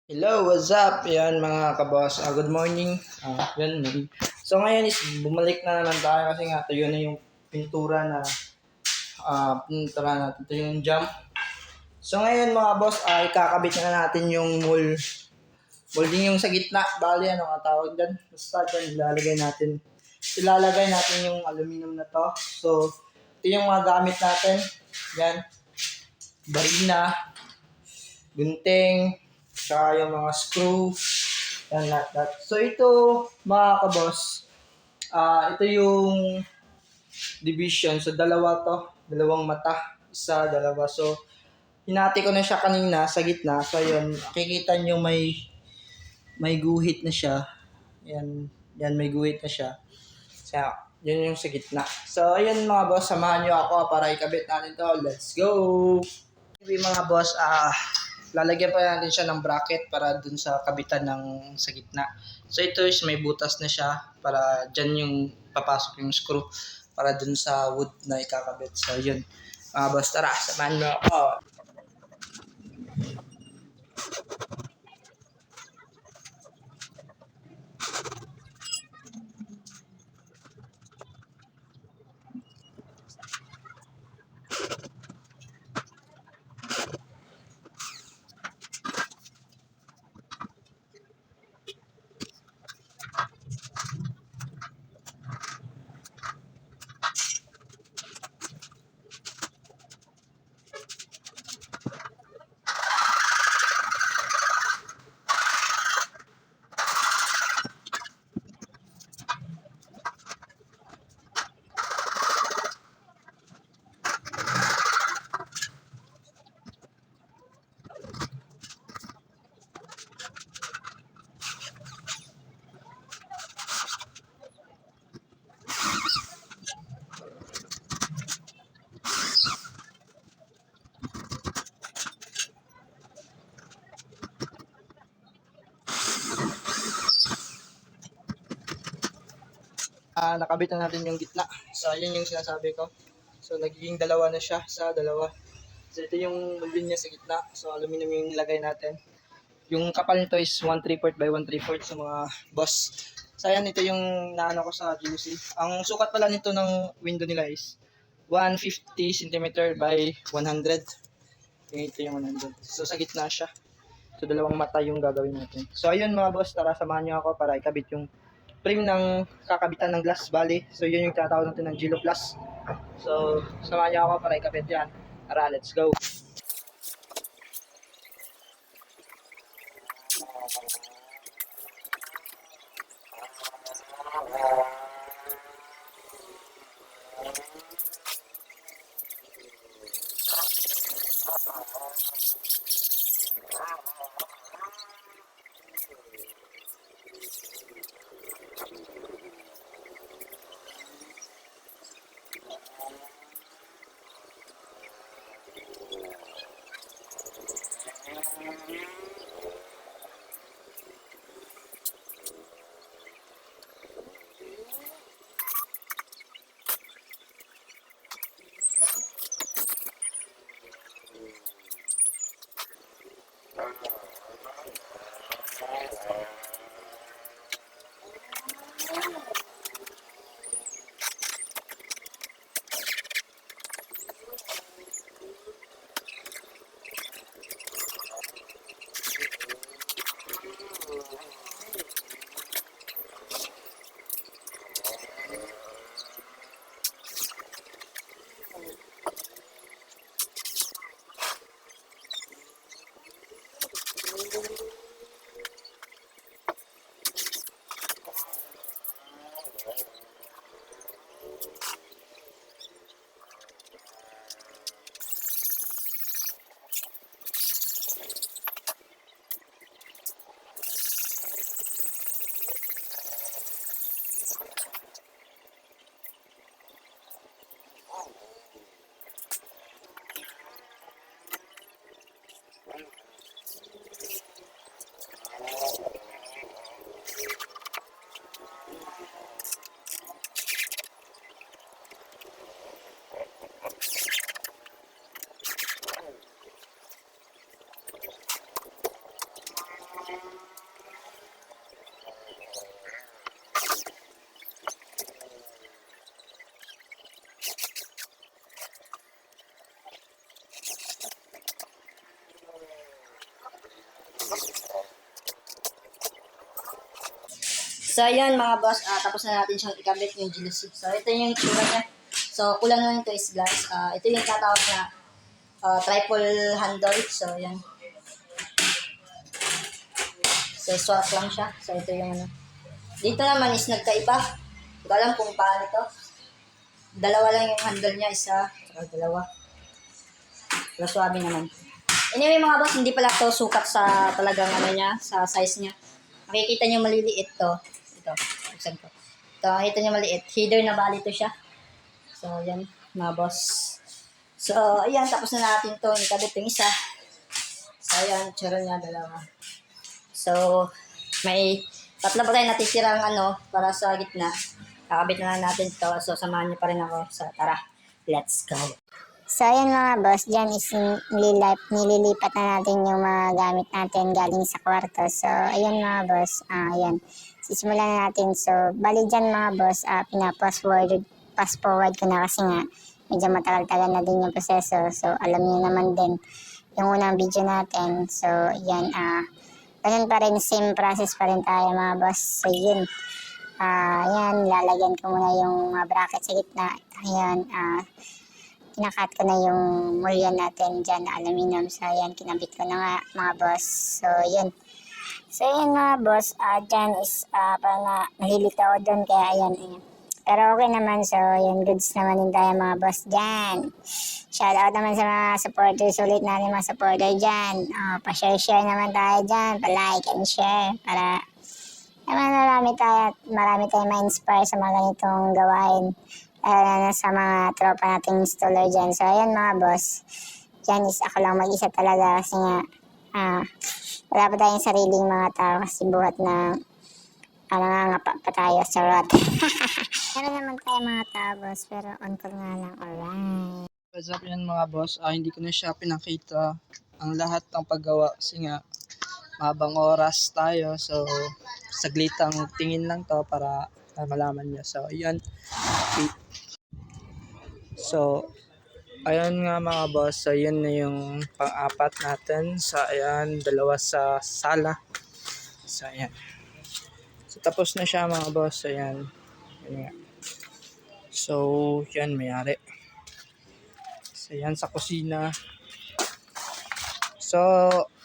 Hello, what's up? Yan mga kabos. Good morning. Yan. So ngayon is bumalik na naman tayo kasi nga ito yun na yung pintura natin. Ito yung jump. So ngayon mga boss, ay kakabit na natin yung molding yung sa gitna. Bali ano nga tawag dyan. Basta dyan ilalagay natin yung aluminum na to. So ito yung mga gamit natin. Yan. Barina, gunting, saka yung mga screw. Yan, lahat, lahat. So ito, mga kabos, ito yung division. So dalawa to, dalawang mata, isa, dalawa. So hinati ko na siya kanina sa gitna. So yun, makikita nyo may guhit na siya. Yan may guhit na siya. So yun yung sa gitna. So ayun mga boss, samahan nyo ako para ikabit natin to. Let's go! Okay, mga boss, lalagyan pa natin siya ng bracket para dun sa kabitan ng sa gitna. So ito is may butas na siya para dyan yung papasok yung screw para dun sa wood na ikakabit. So yun. Boss, tara, samahan mo ako. Nakabit na natin yung gitna. So yun yung sinasabi ko. So nagiging dalawa na siya sa dalawa. So ito yung linya sa gitna. So aluminum yung nilagay natin. Yung kapal nito is 1/3 by 1/3 sa mga boss. So ayan, ito yung naano ko sa GUC. Ang sukat pala nito ng window nila is 150 cm by 100. Ito yung 100. So sa gitna siya. So dalawang mata yung gagawin natin. So ayun mga boss, tara samahan niyo ako para ikabit yung frame ng kakabitan ng glass bali. So yun yung tinatawag natin ng Gilo Plus. So samahan niyo ako para ikabit yan. Tara, let's go. So, ayan mga boss, tapos na natin siyang ikabit yung jealousy. So, ito yung itsura niya. So, kulang lang ito is glass. Ito yung tatawag na triple handle. So, ayan. So, swap lang siya. So, ito yung ano. Dito naman is nagkaiba. Hindi ko alam kung paano ito. Dalawa lang yung handle niya. Isa, saka dalawa. Pero swabe naman. Anyway mga boss, hindi pala ito sukat sa talagang ano niya, sa size niya. Makikita niyo maliliit to. Ito, buksan ko. Ito, makikita niyo maliit. Header na bali to siya. So, yan, mga boss. So, ayan, tapos na natin to. Ikabit yung isa. So, ayan, tsura niya, dalawa. So, may tatlo pa tayo natitirang ano, para sa gitna. Kakabit na lang natin to. So, samahan niyo pa rin ako. So, tara, let's go. So, ayan mga boss, dyan is nililipat na natin yung mga gamit natin galing sa kwarto. So, ayan mga boss, ayan. Sisimulan na natin. So, bali dyan mga boss, fast forward ko na kasi nga, medyo matagal-tagal na din yung proseso. So, alam niyo naman din yung unang video natin. So, ayan, ganun pa rin, same process pa rin tayo mga boss. So, yun. Ayan, lalagyan ko muna yung bracket sa gitna. Ayan, kinakat ko na yung mulyan natin dyan na aluminum. So, ayan, kinabit ko na nga mga boss. So, yun. So, ayan mga boss. Dyan is parang nahilito ako doon. Kaya, ayan. Pero okay naman. So, ayan, goods naman din tayo mga boss dyan. Shout out naman sa mga supporters ulit natin mga supporter dyan. Pa-share naman tayo dyan. Pa-like and share. Para naman marami tayo ma-inspire sa mga ganitong gawain. Sa mga tropa nating installer dyan. So, ayan mga boss. Dyan is ako lang mag-isa talaga kasi nga wala pa tayong sariling mga tao kasi buhat na nangangapa pa tayo sa rot. Meron naman tayo mga tao boss pero on call nga lang. Alright. What's up yan mga boss? Hindi ko na siya pinakita ang lahat ng paggawa kasi nga mahabang oras tayo. So, saglitang tingin lang to para malaman niya. So, ayan. So, ayan nga mga boss. So, yun na yung pang-apat natin. So, ayan. Dalawa sa sala. So, ayan. So, tapos na siya mga boss. Ayan. Ayan nga. So, yan. Mayari. So, ayan sa kusina. So,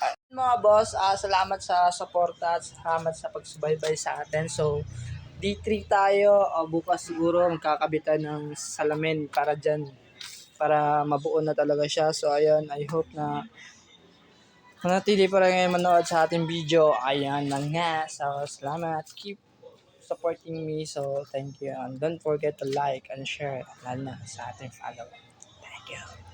ayan mga boss. Salamat sa suporta at salamat sa pagsubaybay sa atin. So, D3 tayo. Bukas siguro magkakabitan ng salamin para dyan. Para mabuo na talaga siya. So, ayun. I hope na manatili pa rin ngayon manood sa ating video. Ayan na nga. So, salamat. Keep supporting me. So, thank you. And don't forget to like and share. Lalo na sa ating follow. Thank you.